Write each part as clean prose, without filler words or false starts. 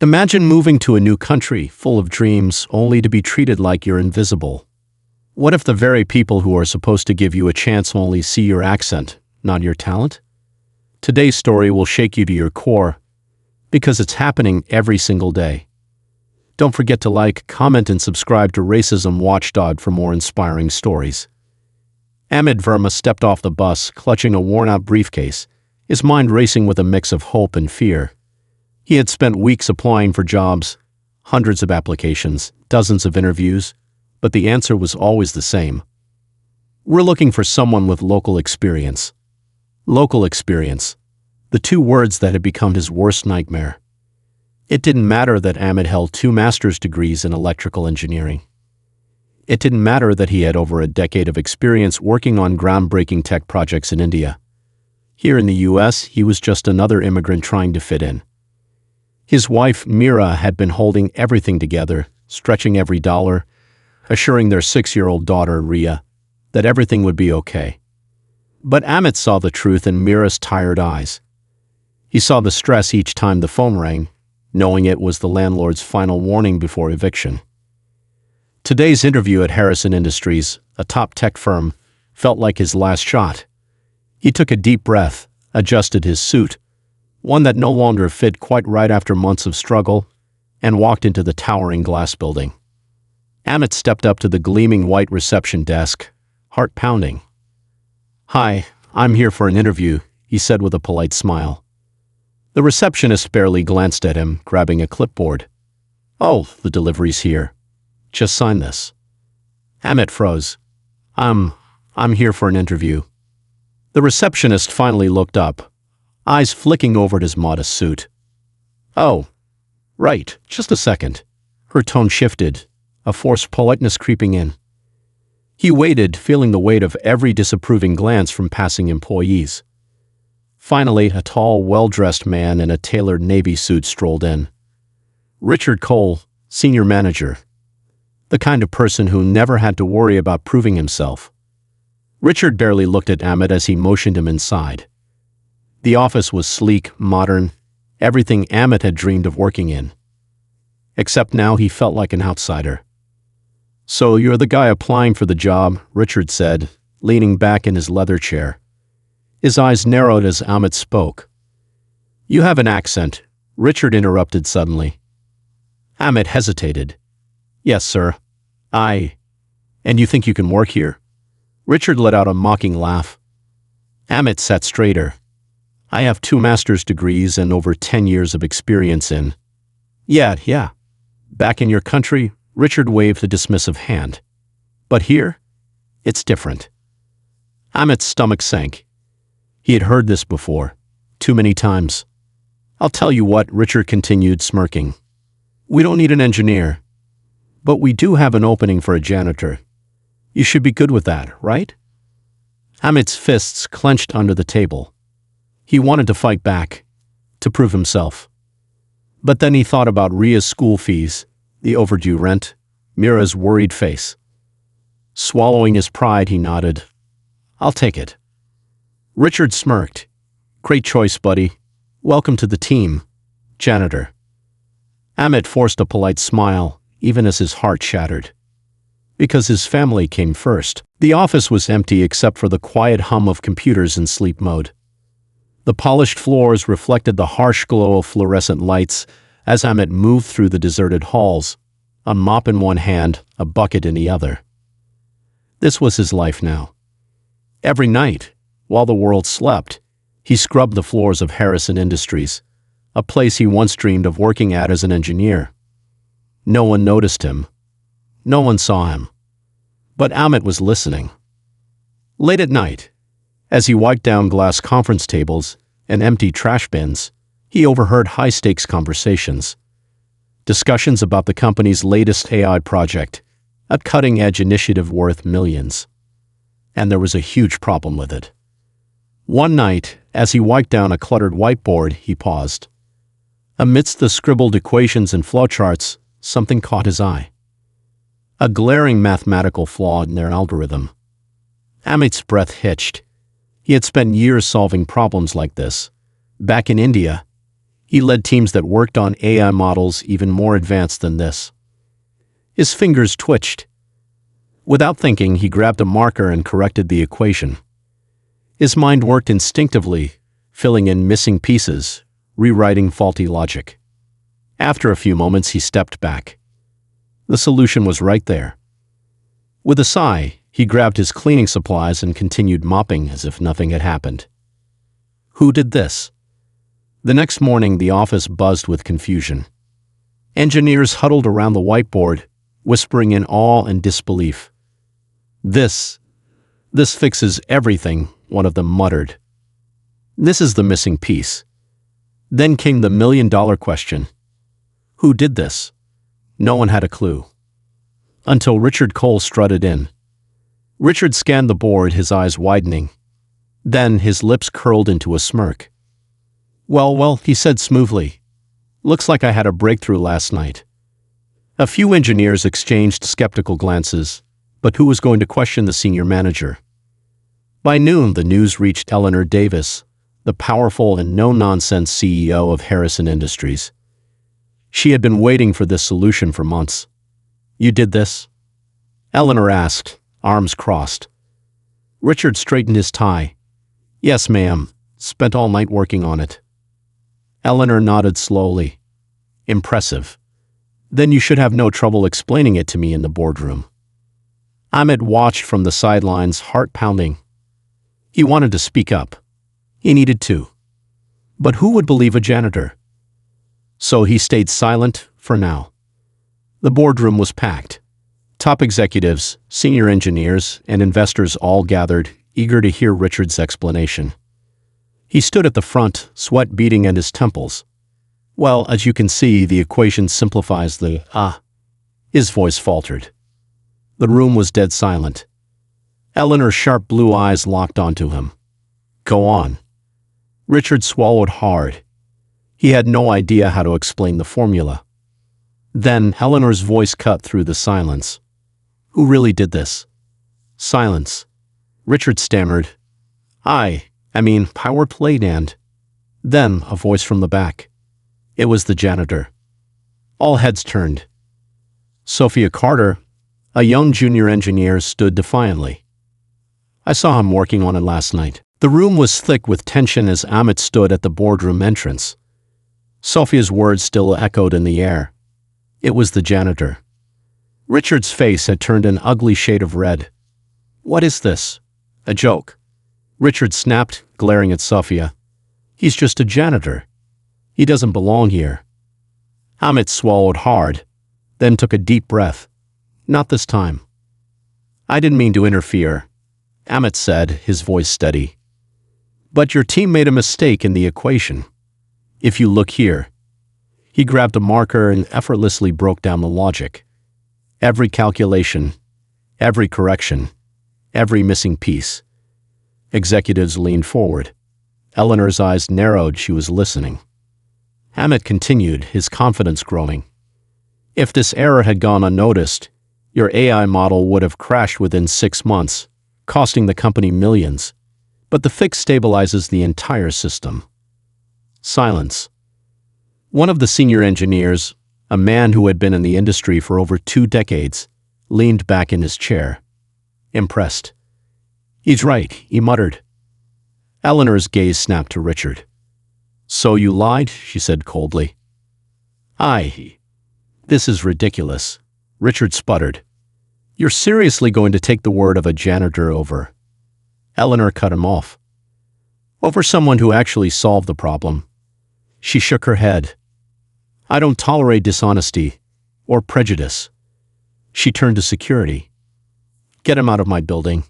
Imagine moving to a new country full of dreams only to be treated like you're invisible. What if the very people who are supposed to give you a chance only see your accent, not your talent? Today's story will shake you to your core because it's happening every single day. Don't forget to like, comment, and subscribe to Racism Watchdog for more inspiring stories. Amit Verma stepped off the bus, clutching a worn-out briefcase, his mind racing with a mix of hope and fear. He had spent weeks applying for jobs, hundreds of applications, dozens of interviews, but the answer was always the same. We're looking for someone with local experience. Local experience. The two words that had become his worst nightmare. It didn't matter that Amit held 2 master's degrees in electrical engineering. It didn't matter that he had over a decade of experience working on groundbreaking tech projects in India. Here in the US, he was just another immigrant trying to fit in. His wife, Mira, had been holding everything together, stretching every dollar, assuring their 6-year-old daughter, Ria, that everything would be okay. But Amit saw the truth in Mira's tired eyes. He saw the stress each time the phone rang, knowing it was the landlord's final warning before eviction. Today's interview at Harrison Industries, a top tech firm, felt like his last shot. He took a deep breath, adjusted his suit, one that no longer fit quite right after months of struggle, and walked into the towering glass building. Amit stepped up to the gleaming white reception desk, heart pounding. "Hi, I'm here for an interview," he said with a polite smile. The receptionist barely glanced at him, grabbing a clipboard. "Oh, the delivery's here. Just sign this." Amit froze. I'm here for an interview." The receptionist finally looked up, eyes flicking over at his modest suit. "Oh, right, just a second." Her tone shifted, a forced politeness creeping in. He waited, feeling the weight of every disapproving glance from passing employees. Finally, a tall, well-dressed man in a tailored navy suit strolled in. Richard Cole, senior manager. The kind of person who never had to worry about proving himself. Richard barely looked at Amit as he motioned him inside. The office was sleek, modern, everything Amit had dreamed of working in. Except now he felt like an outsider. "So you're the guy applying for the job," Richard said, leaning back in his leather chair. His eyes narrowed as Amit spoke. "You have an accent," Richard interrupted suddenly. Amit hesitated. "Yes, sir. And you think you can work here?" Richard let out a mocking laugh. Amit sat straighter. "I have 2 master's degrees and over 10 years of experience in..." Yeah. Back in your country," Richard waved a dismissive hand. "But here, it's different." Amit's stomach sank. He had heard this before, too many times. "I'll tell you what," Richard continued, smirking. "We don't need an engineer, but we do have an opening for a janitor. You should be good with that, right?" Amit's fists clenched under the table. He wanted to fight back, to prove himself. But then he thought about Ria's school fees, the overdue rent, Mira's worried face. Swallowing his pride, he nodded. "I'll take it." Richard smirked. "Great choice, buddy. Welcome to the team, janitor." Amit forced a polite smile, even as his heart shattered. Because his family came first. The office was empty except for the quiet hum of computers in sleep mode. The polished floors reflected the harsh glow of fluorescent lights as Amit moved through the deserted halls, a mop in one hand, a bucket in the other. This was his life now. Every night, while the world slept, he scrubbed the floors of Harrison Industries, a place he once dreamed of working at as an engineer. No one noticed him. No one saw him. But Amit was listening. Late at night, as he wiped down glass conference tables and empty trash bins, he overheard high-stakes conversations. Discussions about the company's latest AI project, a cutting-edge initiative worth millions. And there was a huge problem with it. One night, as he wiped down a cluttered whiteboard, he paused. Amidst the scribbled equations and flowcharts, something caught his eye. A glaring mathematical flaw in their algorithm. Amit's breath hitched. He had spent years solving problems like this. Back in India, He led teams that worked on AI models even more advanced than this. His fingers twitched. Without thinking, he grabbed a marker and corrected the equation. His mind worked instinctively, filling in missing pieces, rewriting faulty logic. After a few moments, he stepped back. The solution was right there. With a sigh, he grabbed his cleaning supplies and continued mopping as if nothing had happened. Who did this? The next morning, the office buzzed with confusion. Engineers huddled around the whiteboard, whispering in awe and disbelief. This fixes everything, one of them muttered. This is the missing piece. Then came the million-dollar question. Who did this? No one had a clue. Until Richard Cole strutted in. Richard scanned the board, his eyes widening. Then his lips curled into a smirk. Well, he said smoothly. Looks like I had a breakthrough last night. A few engineers exchanged skeptical glances, but who was going to question the senior manager? By noon, the news reached Eleanor Davis, the powerful and no-nonsense CEO of Harrison Industries. She had been waiting for this solution for months. You did this? Eleanor asked, arms crossed. Richard straightened his tie. Yes, ma'am. Spent all night working on it. Eleanor nodded slowly. Impressive. Then you should have no trouble explaining it to me in the boardroom. Ahmed watched from the sidelines, heart pounding. He wanted to speak up. He needed to. But who would believe a janitor? So he stayed silent for now. The boardroom was packed. Top executives, senior engineers, and investors all gathered, eager to hear Richard's explanation. He stood at the front, sweat beading at his temples. Well, as you can see, the equation simplifies the His voice faltered. The room was dead silent. Eleanor's sharp blue eyes locked onto him. Go on. Richard swallowed hard. He had no idea how to explain the formula. Then Eleanor's voice cut through the silence. Who really did this? Silence. Richard stammered. Power played and... Then a voice from the back. It was the janitor. All heads turned. Sophia Carter, a young junior engineer, stood defiantly. I saw him working on it last night. The room was thick with tension as Amit stood at the boardroom entrance. Sophia's words still echoed in the air. It was the janitor. Richard's face had turned an ugly shade of red. What is this? A joke? Richard snapped, glaring at Sophia. He's just a janitor. He doesn't belong here. Amit swallowed hard, then took a deep breath. Not this time. I didn't mean to interfere, Amit said, his voice steady. But your team made a mistake in the equation. If you look here. He grabbed a marker and effortlessly broke down the logic. Every calculation, every correction, every missing piece. Executives leaned forward. Eleanor's eyes narrowed. She was listening. Amit continued, his confidence growing. If this error had gone unnoticed, your AI model would have crashed within 6 months, costing the company millions. But the fix stabilizes the entire system. Silence. One of the senior engineers, a man who had been in the industry for over 2 decades, leaned back in his chair. Impressed. He's right, he muttered. Eleanor's gaze snapped to Richard. So you lied, she said coldly. This is ridiculous, Richard sputtered. You're seriously going to take the word of a janitor over... Eleanor cut him off. Over someone who actually solved the problem. She shook her head. I don't tolerate dishonesty or prejudice. She turned to security. Get him out of my building.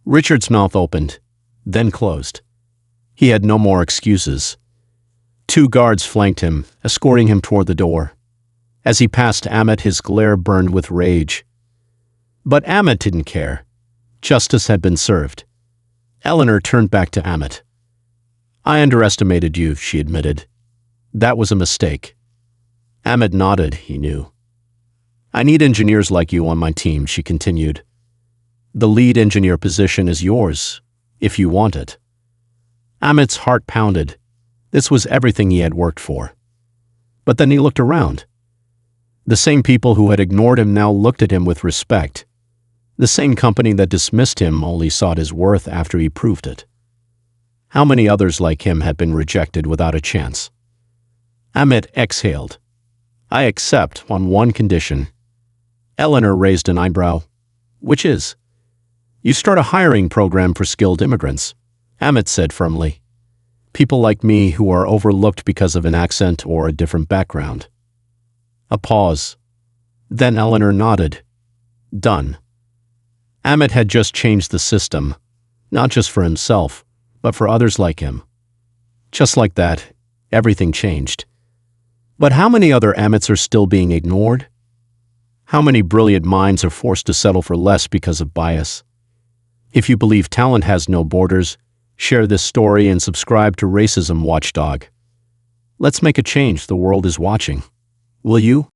Richard's mouth opened, then closed. He had no more excuses. 2 guards flanked him, escorting him toward the door. As he passed Amit, his glare burned with rage. But Amit didn't care. Justice had been served. Eleanor turned back to Amit. I underestimated you, she admitted. That was a mistake. Amit nodded, he knew. I need engineers like you on my team, she continued. The lead engineer position is yours, if you want it. Amit's heart pounded. This was everything he had worked for. But then he looked around. The same people who had ignored him now looked at him with respect. The same company that dismissed him only sought his worth after he proved it. How many others like him had been rejected without a chance? Amit exhaled. I accept on one condition. Eleanor raised an eyebrow. Which is? You start a hiring program for skilled immigrants, Amit said firmly. People like me who are overlooked because of an accent or a different background. A pause. Then Eleanor nodded. Done. Amit had just changed the system, not just for himself, but for others like him. Just like that, everything changed. But how many other Amits are still being ignored? How many brilliant minds are forced to settle for less because of bias? If you believe talent has no borders, share this story and subscribe to Racism Watchdog. Let's make a change. The world is watching. Will you?